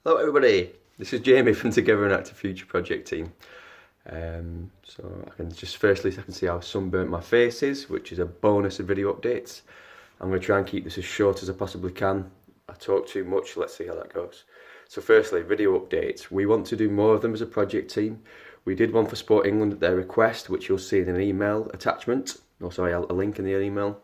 Hello everybody, this is Jamie from Together and Active Future project team. So I can see how sunburnt my face is, which is a bonus of video updates. I'm going to try and keep this as short as I possibly can. I talk too much, let's see how that goes. So firstly, video updates. We want to do more of them as a project team. We did one for Sport England at their request, which you'll see in an email attachment. Oh sorry, a link in the email.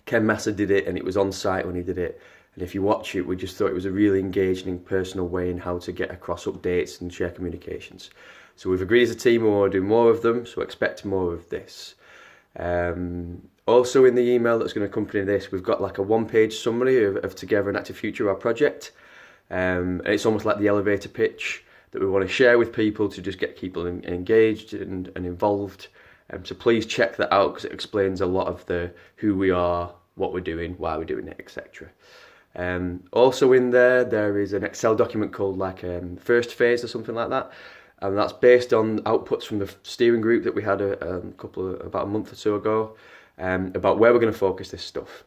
Ken Messer did it and it was on site when he did it. And if you watch it, we just thought it was a really engaging and personal way in how to get across updates and share communications. So we've agreed as a team we want to do more of them, so expect more of this. Also in the email that's going to accompany this, we've got like a one-page summary of Together and Active Future, our project. And it's almost like the elevator pitch that we want to share with people to just get people engaged and involved. So please check that out because it explains a lot of the who we are, what we're doing, why we're doing it, etc. Also in there is an Excel document called first phase or something like that, and that's based on outputs from the steering group that we had about a month or so ago, about where we're going to focus this stuff.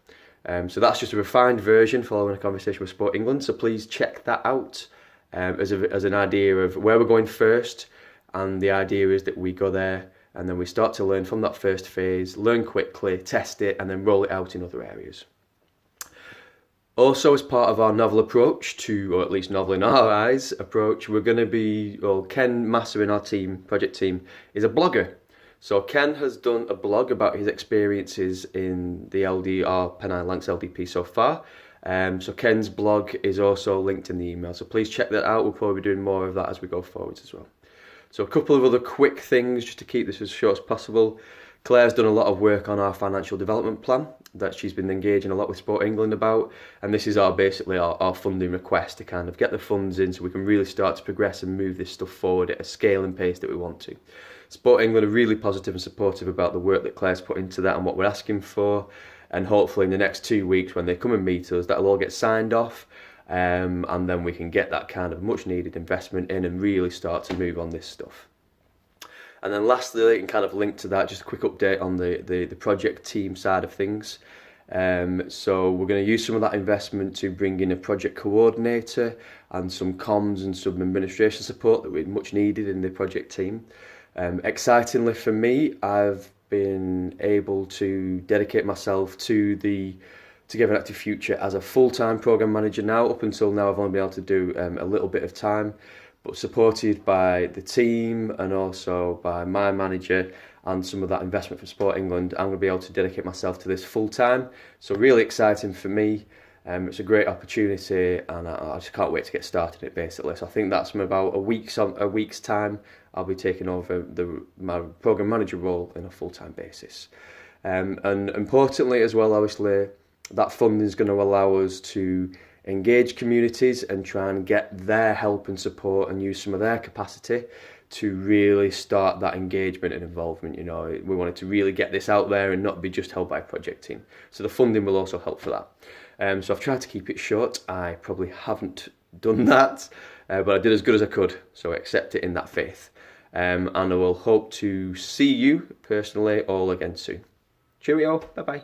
So that's just a refined version following a conversation with Sport England. So please check that out as an idea of where we're going first, and the idea is that we go there and then we start to learn from that first phase, learn quickly, test it, and then roll it out in other areas. Also, as part of our novel approach or at least novel in our eyes approach, we're going to be, Ken Masser in our project team, is a blogger. So Ken has done a blog about his experiences in the LDR Pennine Lancs LDP so far. So Ken's blog is also linked in the email. So please check that out. We'll probably be doing more of that as we go forwards as well. So a couple of other quick things just to keep this as short as possible. Claire's done a lot of work on our financial development plan that she's been engaging a lot with Sport England about, and this is basically our funding request to kind of get the funds in so we can really start to progress and move this stuff forward at a scale and pace that we want to. Sport England are really positive and supportive about the work that Claire's put into that and what we're asking for, and hopefully in the next 2 weeks when they come and meet us, that'll all get signed off, and then we can get that kind of much needed investment in and really start to move on this stuff. And then lastly, and kind of linked to that, just a quick update on the project team side of things. So we're going to use some of that investment to bring in a project coordinator and some comms and some administration support that we much needed in the project team. Excitingly for me, I've been able to dedicate myself to the Together and Active Future as a full-time program manager now. Up until now, I've only been able to do a little bit of time, but supported by the team and also by my manager and some of that investment from Sport England, I'm going to be able to dedicate myself to this full time. So really exciting for me. It's a great opportunity and I just can't wait to get started it basically. So I think that's from about a week's time, I'll be taking over my program manager role in a full-time basis. And importantly as well, obviously, that funding is going to allow us to engage communities and try and get their help and support and use some of their capacity to really start that engagement and involvement. You know, we wanted to really get this out there and not be just held by a project team. So the funding will also help for that. So I've tried to keep it short. I probably haven't done that, but I did as good as I could. So accept it in that faith. And I will hope to see you personally all again soon. Cheerio, bye bye.